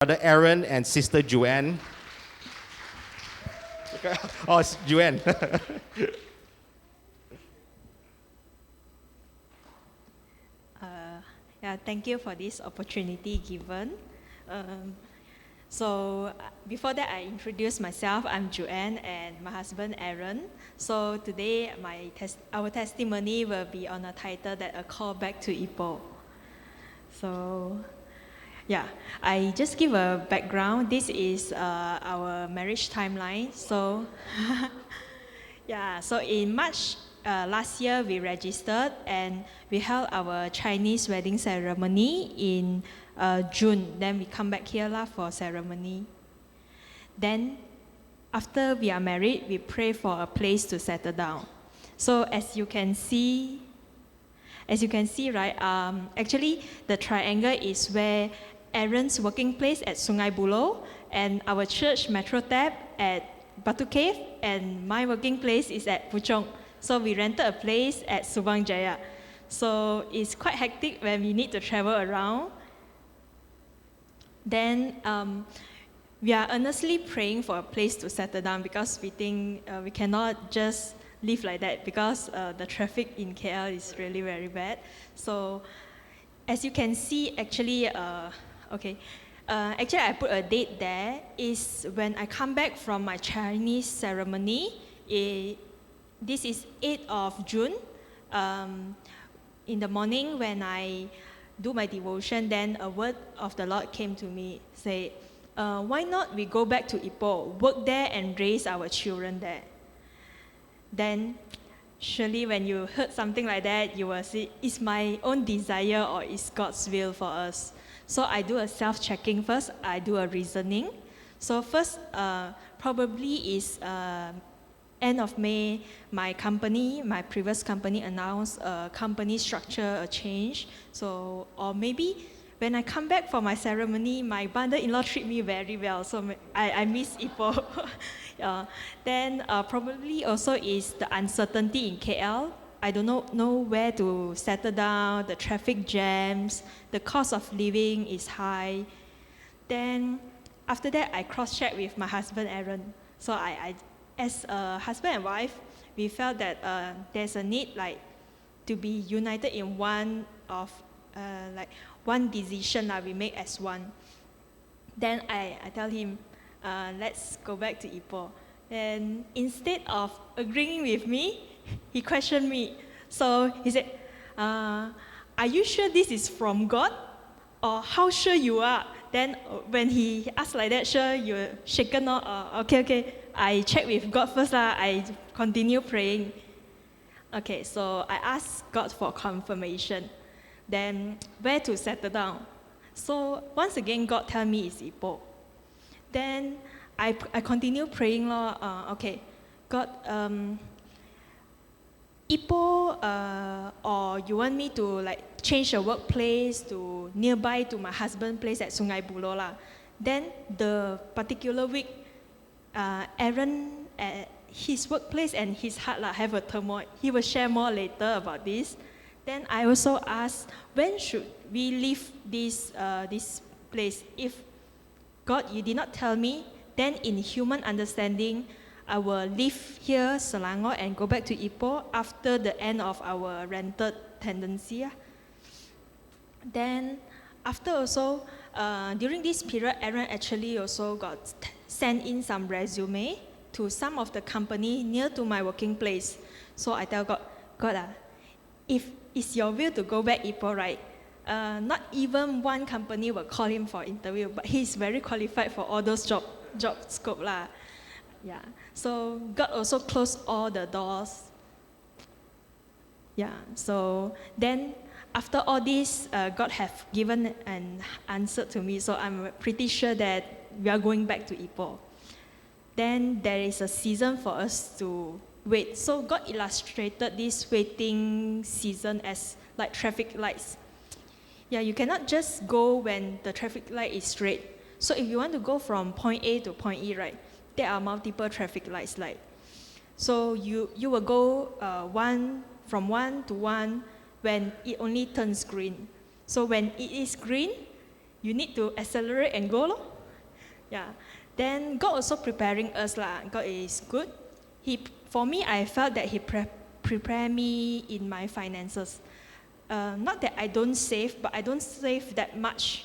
Brother Aaron and Sister Joanne. Oh, it's Joanne. Thank you for this opportunity given. So before that, I introduce myself. I'm Joanne and my husband Aaron. So today, our testimony will be on a title that a call back to Ipoh. So I just give a background. This is our marriage timeline. So so in March last year we registered and we held our Chinese wedding ceremony in June. Then we come back here for ceremony. Then after we are married, we pray for a place to settle down. So as you can see, right, actually the triangle is where Aaron's working place at Sungai Buloh and our church Metro Tab at Batu Cave, and my working place is at Puchong. So we rented a place at Subang Jaya. So it's quite hectic when we need to travel around. Then we are earnestly praying for a place to settle down because we think we cannot just live like that because the traffic in KL is really very bad. So as you can see, actually I put a date there. Is when I come back from my Chinese ceremony. This is 8th of June. In the morning when I do my devotion, then a word of the Lord came to me, say, why not we go back to Ipoh, work there and raise our children there. Then surely when you heard something like that, you will see, is my own desire or is God's will for us? So I do a self-checking first, I do a reasoning. So first, probably is end of May, my previous company announced a company structure, a change. So, or maybe when I come back for my ceremony, my mother-in-law treat me very well, so I miss Ipoh. Then probably also is the uncertainty in KL. I don't know where to settle down, the traffic jams, the cost of living is high. Then after that, I cross-check with my husband, Aaron. So I as a husband and wife, we felt that there's a need to be united in one decision we make as one. Then I tell him, let's go back to Ipoh. And instead of agreeing with me, he questioned me. So he said, are you sure this is from God? Or how sure you are? Then when he asked like that, sure, you're shaken or okay. I check with God first. I continue praying. Okay, so I asked God for confirmation. Then where to settle down? So once again, God tell me it's Ipoh. Then I continue praying, okay, God, Ipoh, or you want me to change the workplace to nearby to my husband's place at Sungai Buloh . Then the particular week, Aaron at his workplace and his heart have a turmoil. He will share more later about this. Then I also asked, when should we leave this place? If God, you did not tell me, then in human understanding, I will leave here, Selangor, and go back to Ipoh after the end of our rented tenancy. Then after also, during this period, Aaron actually also got sent in some resume to some of the company near to my working place. So I tell God, if it's your will to go back Ipoh, right? Not even one company will call him for interview, but he's very qualified for all those job scope . Yeah. So God also closed all the doors. Yeah. So then after all this, God have given an answer to me. So I'm pretty sure that we are going back to Ipoh. Then there is a season for us to wait. So God illustrated this waiting season as like traffic lights. Yeah, you cannot just go when the traffic light is straight. So if you want to go from point A to point E, right, there are multiple traffic lights. So you will go from one to one when it only turns green. So when it is green, you need to accelerate and go lor. Yeah. Then God also preparing us lah. God is good. For me, I felt that He prepared me in my finances. Not that I don't save, but I don't save that much.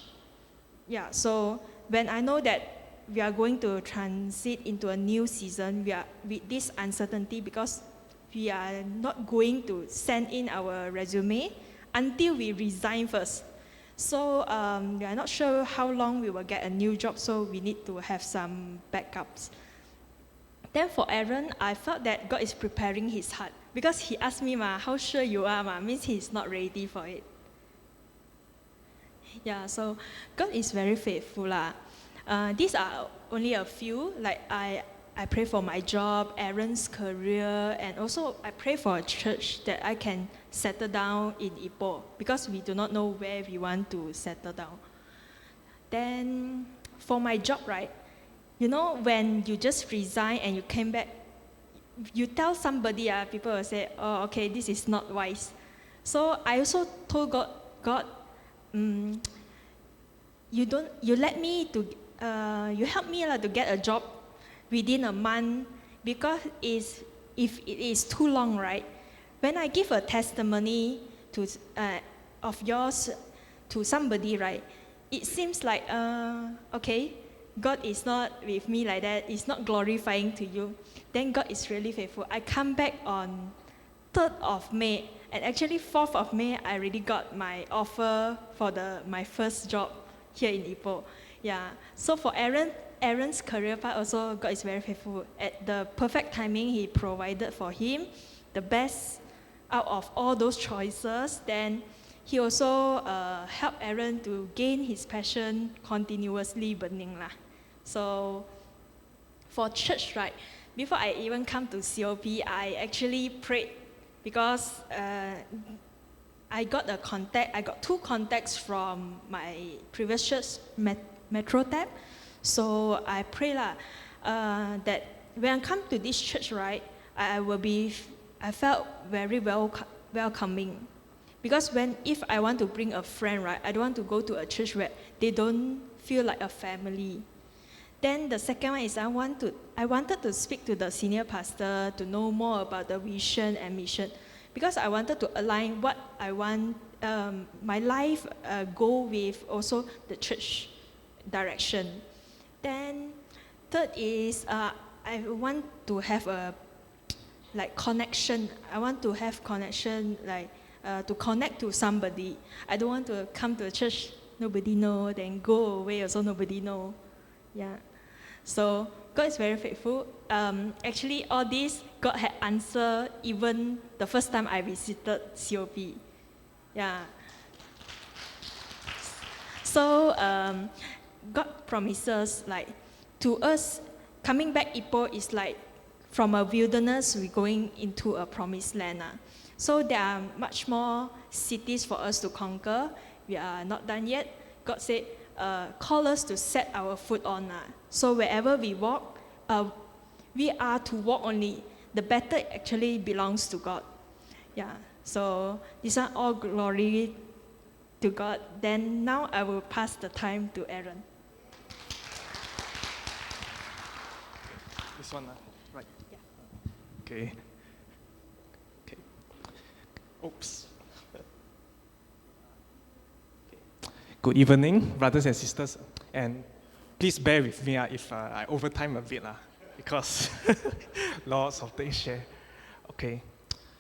Yeah, so when I know that we are going to transit into a new season, we are with this uncertainty because we are not going to send in our resume until we resign first. So we are not sure how long we will get a new job, so we need to have some backups. Then for Aaron, I felt that God is preparing his heart because he asked me, how sure you are, means he's not ready for it. Yeah, so God is very faithful lah. These are only a few. Like I pray for my job, Aaron's career, and also I pray for a church that I can settle down in Ipoh because we do not know where we want to settle down. Then for my job, right? You know, when you just resign and you came back, you tell somebody, people will say, oh, okay, this is not wise. So I also told God, you let me to, you help me to get a job within a month because if it is too long, right? When I give a testimony of yours to somebody, right? It seems like, okay, God is not with me like that. It's not glorifying to you. Then God is really faithful. I come back on 3rd of May, and actually 4th of May, I already got my offer for my first job here in Ipoh. Yeah. So for Aaron's career part also, God is very faithful. At the perfect timing, He provided for him the best out of all those choices. Then He also helped Aaron to gain his passion continuously burning lah. So for church, right, before I even come to COP, I actually prayed because I got 2 contacts from my previous church, Metro Tab. So I pray that when I come to this church, right, I felt very welcoming. Because if I want to bring a friend, right, I don't want to go to a church where they don't feel like a family. Then the second one is I wanted to speak to the senior pastor to know more about the vision and mission, because I wanted to align what I want my life go with also the church direction. Then third is I want to have a connection. I want to have connection to connect to somebody. I don't want to come to a church, nobody know, then go away also nobody know. Yeah. So God is very faithful. Actually, all this, God had answered even the first time I visited COP. Yeah. So God promises, to us, coming back Ipoh is like from a wilderness, we're going into a promised land. So there are much more cities for us to conquer. We are not done yet. God said, call us to set our foot on. So wherever we walk, we are to walk only. The battle actually belongs to God. Yeah. So these are all glory to God. Then now I will pass the time to Aaron. This one, right? Yeah. Okay. Oops. Good evening, brothers and sisters, and please bear with me if I overtime a bit, because lots of things share. Okay,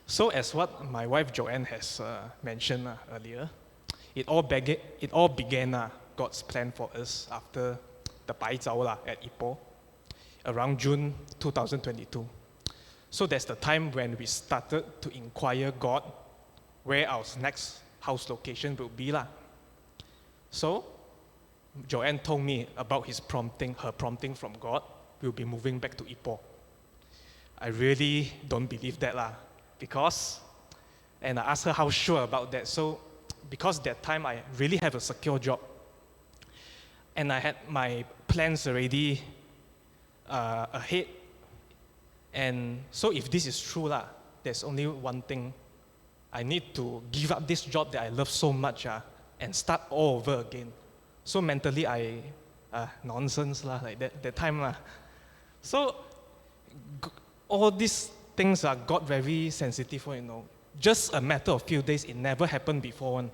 so as what my wife Joanne has mentioned earlier, it all began God's plan for us after the Bai Zhao at Ipoh, around June 2022. So that's the time when we started to inquire God where our next house location will be. So Joanne told me about her prompting from God, we'll be moving back to Ipoh. I really don't believe that and I asked her how sure about that. So because that time I really have a secure job and I had my plans already ahead. And so if this is true, there's only one thing. I need to give up this job that I love so much and start all over again. So mentally, nonsense lah, like that time lah. So all these things got very sensitive, Just a matter of few days, it never happened before.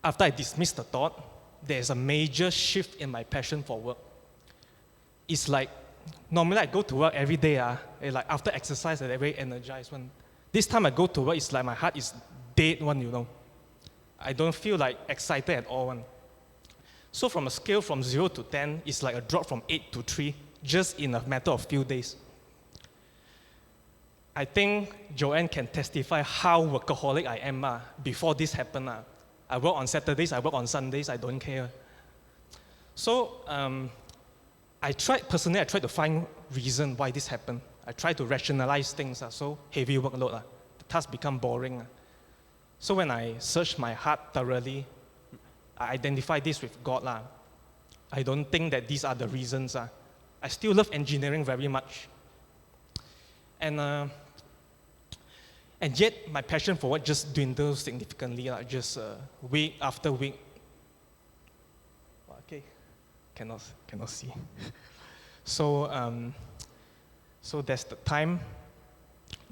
After I dismissed the thought, there's a major shift in my passion for work. It's like, normally I go to work every day, like after exercise, I'm very energized one. This time I go to work, it's like my heart is dead one, I don't feel like excited at all one. So from a scale from 0 to 10, it's like a drop from 8 to 3, just in a matter of few days. I think Joanne can testify how workaholic I am before this happened. I work on Saturdays, I work on Sundays, I don't care. So I tried to find reason why this happened. I tried to rationalize things, so heavy workload, the task become boring. So when I searched my heart thoroughly, I identified this with God. I don't think that these are the reasons. I still love engineering very much. And yet my passion for work just dwindles significantly, just week after week. Okay, cannot see. So that's the time.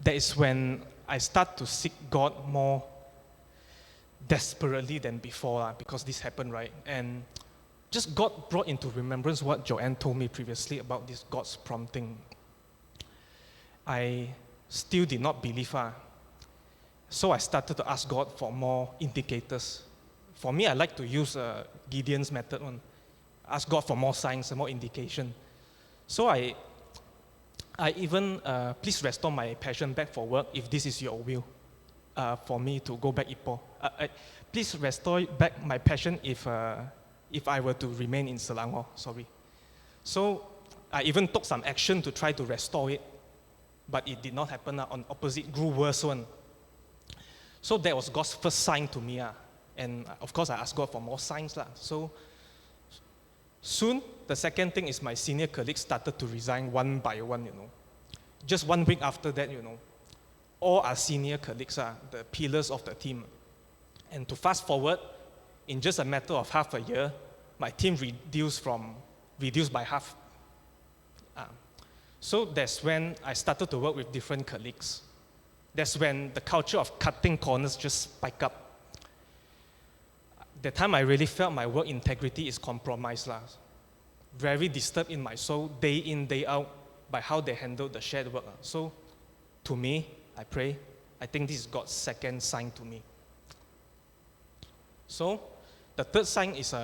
That is when I start to seek God more desperately than before, because this happened, right? And just God brought into remembrance what Joanne told me previously about this God's prompting. I still did not believe. So I started to ask God for more indicators. For me, I like to use Gideon's method one. Ask God for more signs and more indication. So I even, please restore my passion back for work if this is your will, for me to go back Ipoh. Please restore back my passion if I were to remain in Selangor, sorry. So I even took some action to try to restore it, but it did not happen. On opposite, grew worse one. So that was God's first sign to me. And of course, I asked God for more signs. So soon, the second thing is my senior colleagues started to resign one by one, Just 1 week after that, all our senior colleagues are the pillars of the team. And to fast forward, in just a matter of half a year, my team reduced by half. So that's when I started to work with different colleagues. That's when the culture of cutting corners just spiked up. That time I really felt my work integrity is compromised. Very disturbed in my soul, day in, day out, by how they handled the shared work. So to me, I pray, I think this is God's second sign to me. So the third sign is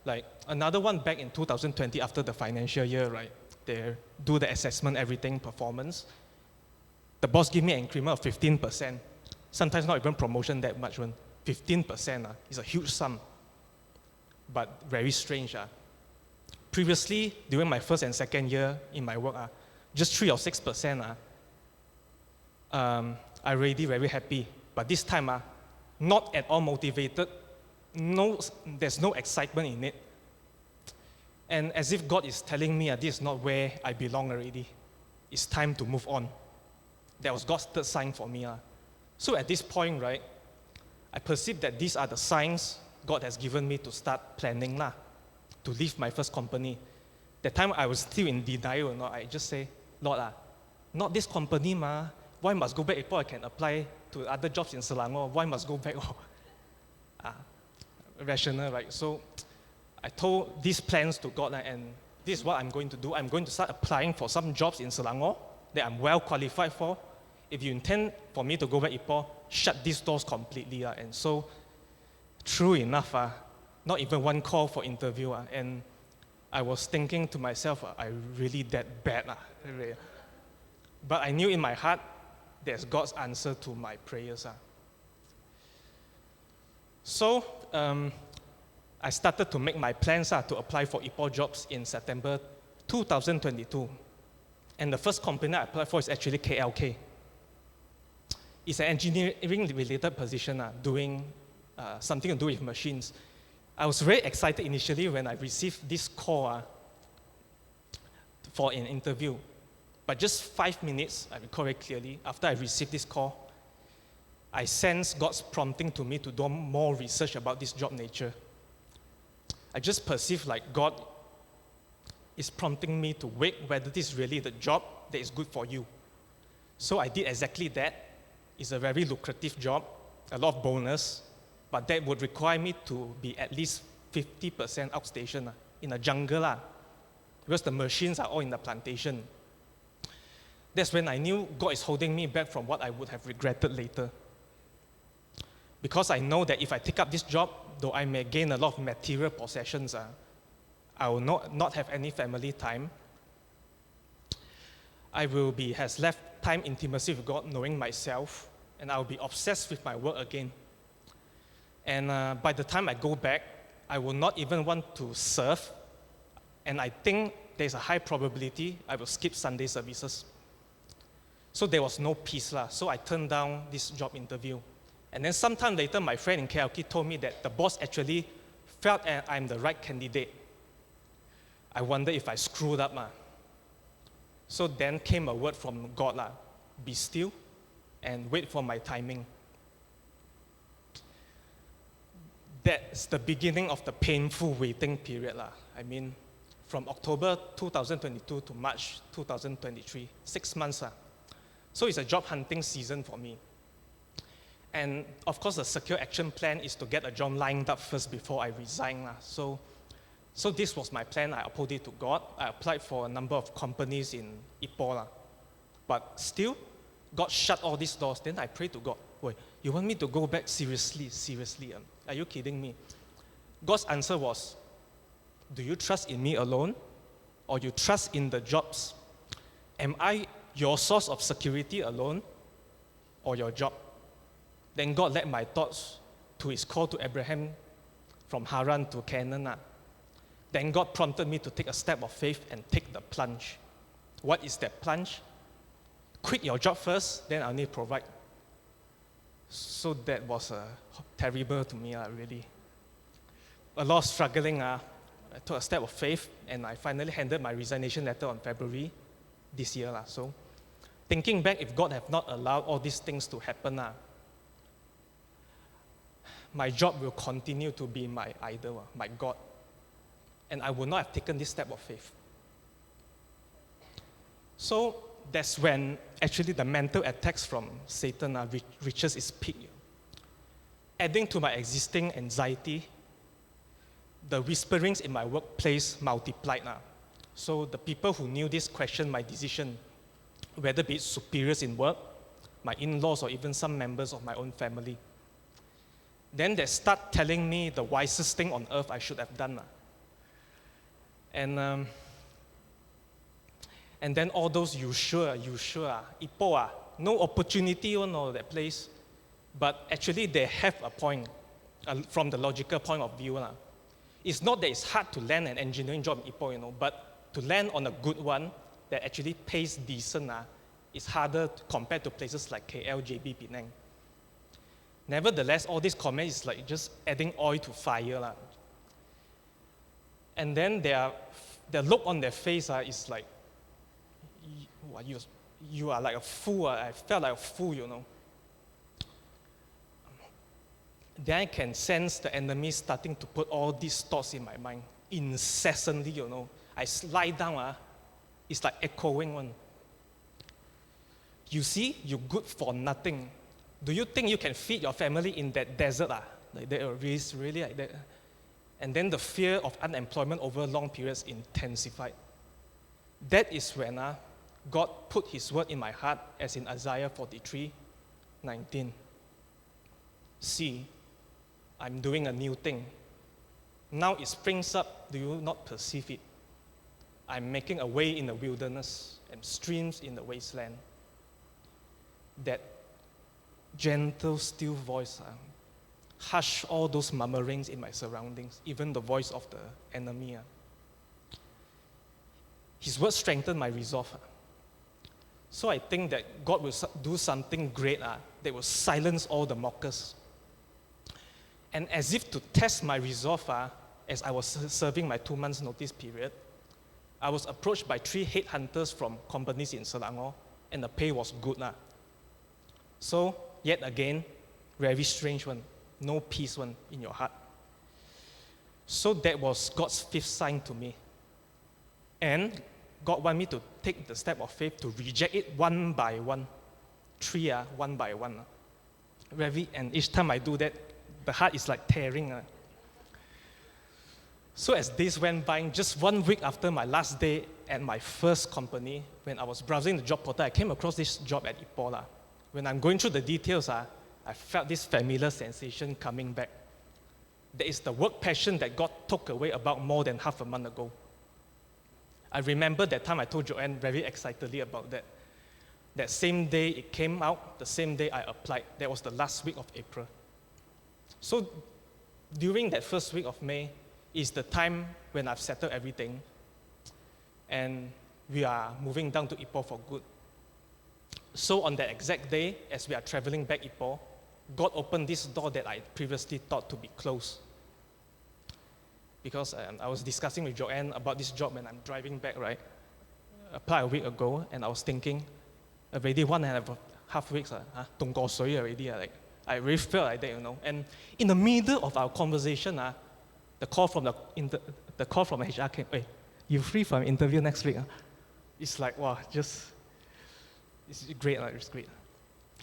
like another one back in 2020 after the financial year, right? They do the assessment, everything, performance. The boss gave me an increment of 15%. Sometimes not even promotion that much. 15% is a huge sum, but very strange. Previously, during my first and second year in my work, just 3 or 6%. I already very happy, but this time, not at all motivated. There's no excitement in it. And as if God is telling me this is not where I belong already. It's time to move on. That was God's third sign for me. So at this point, right, I perceive that these are the signs God has given me to start planning to leave my first company. That time I was still in denial. I just say, Lord, not this company, why must go back Ipoh? I can apply to other jobs in Selangor. Why must go back? Rational, right? So I told these plans to God, and this is what I'm going to do. I'm going to start applying for some jobs in Selangor that I'm well qualified for. If you intend for me to go back Ipoh, shut these doors completely. And so, true enough, not even one call for interview. And I was thinking to myself, I really that bad. Really. But I knew in my heart, there's God's answer to my prayers. So, I started to make my plans to apply for Ipoh jobs in September 2022. And the first company I applied for is actually KLK. It's an engineering-related position, doing something to do with machines. I was very excited initially when I received this call for an interview. But just 5 minutes, I recall very clearly, after I received this call, I sensed God's prompting to me to do more research about this job nature. I just perceive like God is prompting me to wait whether this is really the job that is good for you. So I did exactly that. It's a very lucrative job, a lot of bonus, but that would require me to be at least 50% outstation in a jungle, because the machines are all in the plantation. That's when I knew God is holding me back from what I would have regretted later. Because I know that if I take up this job, though I may gain a lot of material possessions, I will not have any family time. I will has left time intimacy with God, knowing myself, and I will be obsessed with my work again. And by the time I go back, I will not even want to serve, and I think there's a high probability I will skip Sunday services. So there was no peace, so I turned down this job interview. And then sometime later, my friend in KLK told me that the boss actually felt I'm the right candidate. I wonder if I screwed up. So then came a word from God, be still and wait for my timing. That's the beginning of the painful waiting period. I mean, from October 2022 to March 2023, 6 months. So it's a job hunting season for me. And of course, the secure action plan is to get a job lined up first before I resign. So this was my plan. I uploaded it to God. I applied for a number of companies in Ipoh. But still, God shut all these doors. Then I prayed to God, wait, you want me to go back seriously? Are you kidding me? God's answer was, do you trust in me alone, or you trust in the jobs? Am I your source of security alone, or your job? Then God led my thoughts to his call to Abraham from Haran to Canaan. Then God prompted me to take a step of faith and take the plunge. What is that plunge? Quit your job first, then I'll need to provide. So that was terrible to me, really. A lot of struggling. I took a step of faith, and I finally handed my resignation letter on February this year. So thinking back, if God had not allowed all these things to happen, my job will continue to be my idol, my God. And I would not have taken this step of faith. So that's when actually the mental attacks from Satan reaches its peak. Adding to my existing anxiety, the whisperings in my workplace multiplied. So the people who knew this questioned my decision, whether be it superiors in work, my in-laws, or even some members of my own family. Then they start telling me the wisest thing on earth I should have done. And then all those, you sure, Ipoh, no opportunity on all that place. But actually they have a point, from the logical point of view. It's not that it's hard to land an engineering job in Ipoh, but to land on a good one that actually pays decent, is harder compared to places like KL, JB, Penang. Nevertheless, all these comments is like just adding oil to fire. And then the look on their face is like, you are like a fool. I felt like a fool, Then I can sense the enemy starting to put all these thoughts in my mind incessantly, I slide down, it's like echoing one. You see, you're good for nothing. Do you think you can feed your family in that desert? Like that is really like that. And then the fear of unemployment over long periods intensified. That is when God put his word in my heart, as in Isaiah 43:19. See, I'm doing a new thing. Now it springs up, do you not perceive it? I'm making a way in the wilderness and streams in the wasteland. That gentle, still voice hush all those murmurings in my surroundings, even the voice of the enemy. His word strengthened my resolve. So I think that God will do something great that will silence all the mockers. And as if to test my resolve, as I was serving my 2 months notice period, I was approached by 3 headhunters from companies in Selangor, and the pay was good. So, yet again, very strange one, no peace one in your heart. So that was God's fifth sign to me. And God wanted me to take the step of faith to reject it one by one. Three, one by one. And each time I do that, the heart is like tearing. So as days went by, just 1 week after my last day at my first company, when I was browsing the job portal, I came across this job at Ipoh. When I'm going through the details, I felt this familiar sensation coming back. That is the work passion that God took away about more than half a month ago. I remember that time I told Joanne very excitedly about that. That same day it came out, the same day I applied. That was the last week of April. So during that first week of May is the time when I've settled everything. And we are moving down to Ipoh for good. So on that exact day, as we are traveling back Ipoh, God opened this door that I previously thought to be closed. Because I was discussing with Joanne about this job when I'm driving back, right? Applied a week ago, and I was thinking, already 1.5 weeks, don't go sorry already. Like, I really felt like that, you know. And in the middle of our conversation, the call from HR came, hey, you free for an interview next week? It's like, wow, it's great, it's great.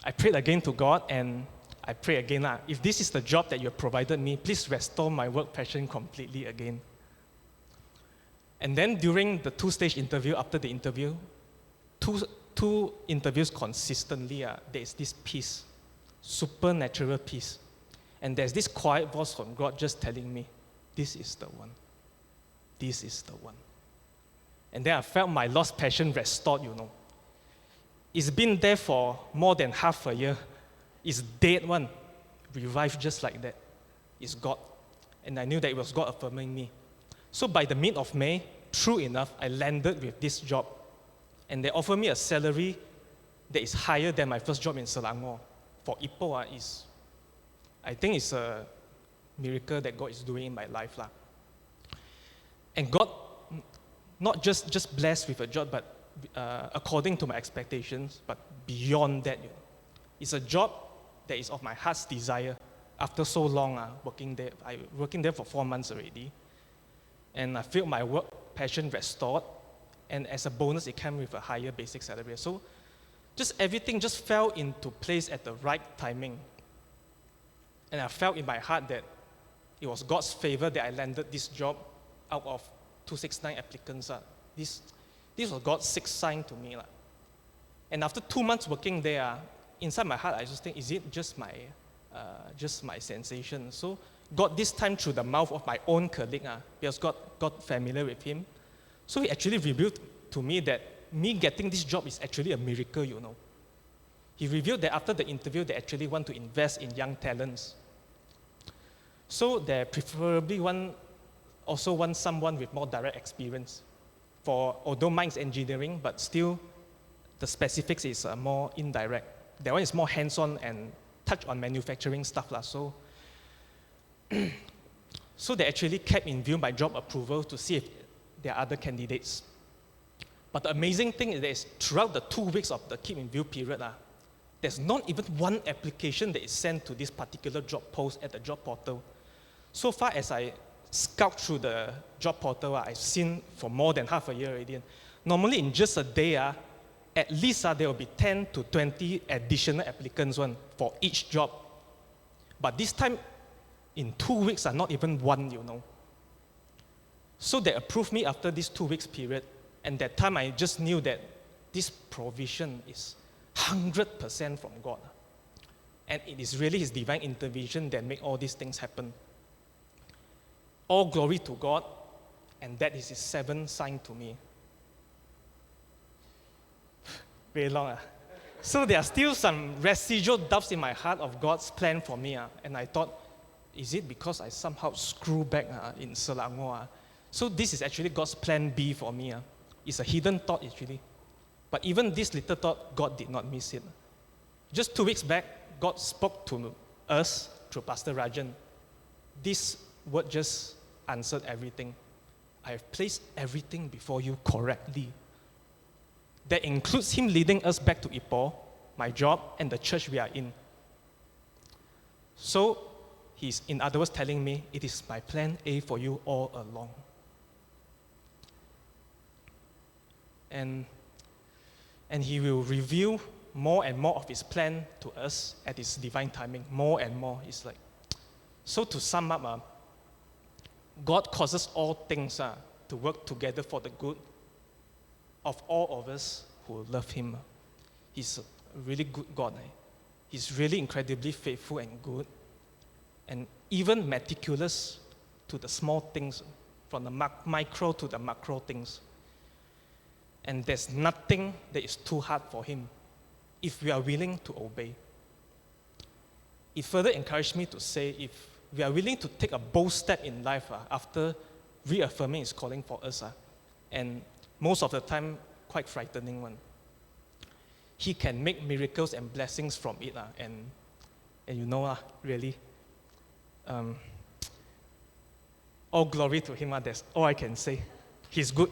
I prayed again to God, and I pray again, if this is the job that you have provided me, please restore my work passion completely again. And then during the 2-stage interview, after the interview, two interviews consistently, there is this peace, supernatural peace. And there's this quiet voice from God just telling me, this is the one. This is the one. And then I felt my lost passion restored, you know. It's been there for more than half a year. It's dead one, revived just like that. It's God. And I knew that it was God affirming me. So by the mid of May, true enough, I landed with this job. And they offered me a salary that is higher than my first job in Selangor. For Ipoh, I think it's a miracle that God is doing in my life. And God, not just blessed with a job, but according to my expectations, but beyond that. It's a job that is of my heart's desire. After so long working there, I working there for 4 months already. And I feel my work passion restored. And as a bonus, it came with a higher basic salary. So just everything just fell into place at the right timing. And I felt in my heart that it was God's favor that I landed this job out of 269 applicants. This was God's sixth sign to me. And after 2 months working there, inside my heart, I just think, is it just my sensation? So God, this time through the mouth of my own colleague, because God got familiar with him, so he actually revealed to me that me getting this job is actually a miracle, you know. He revealed that after the interview, they actually want to invest in young talents. So they preferably also want someone with more direct experience. Although mine is engineering, but still the specifics is more indirect. That one is more hands-on and touch on manufacturing stuff. So they actually kept in view my job approval to see if there are other candidates. But the amazing thing is that throughout the 2 weeks of the keep in view period, there's not even one application that is sent to this particular job post at the job portal. So far as I scout through the job portal, I've seen for more than half a year already. Normally in just a day, at least there will be 10 to 20 additional applicants for each job. But this time, in 2 weeks, not even one, you know. So they approved me after this 2 weeks period. And that time I just knew that this provision is 100% from God. And it is really His divine intervention that make all these things happen. All glory to God, and that is His seventh sign to me. Very long. So there are still some residual doubts in my heart of God's plan for me. And I thought, is it because I somehow screw back in Selangor? So this is actually God's plan B for me. It's a hidden thought actually. But even this little thought, God did not miss it. Just 2 weeks back, God spoke to us through Pastor Rajan. This word just answered everything. I have placed everything before you correctly. That includes Him leading us back to Ipoh, my job, and the church we are in. So He's, in other words, telling me, it is my plan A for you all along. And he will reveal more and more of his plan to us at his divine timing, more and more. It's like, so to sum up, God causes all things to work together for the good of all of us who love him. He's a really good God. He's really incredibly faithful and good, and even meticulous to the small things, from the micro to the macro things. And there's nothing that is too hard for him if we are willing to obey. It further encouraged me to say, if we are willing to take a bold step in life after reaffirming his calling for us, and most of the time quite frightening one, he can make miracles and blessings from it, and you know, really, all glory to him. That's all I can say. He's good.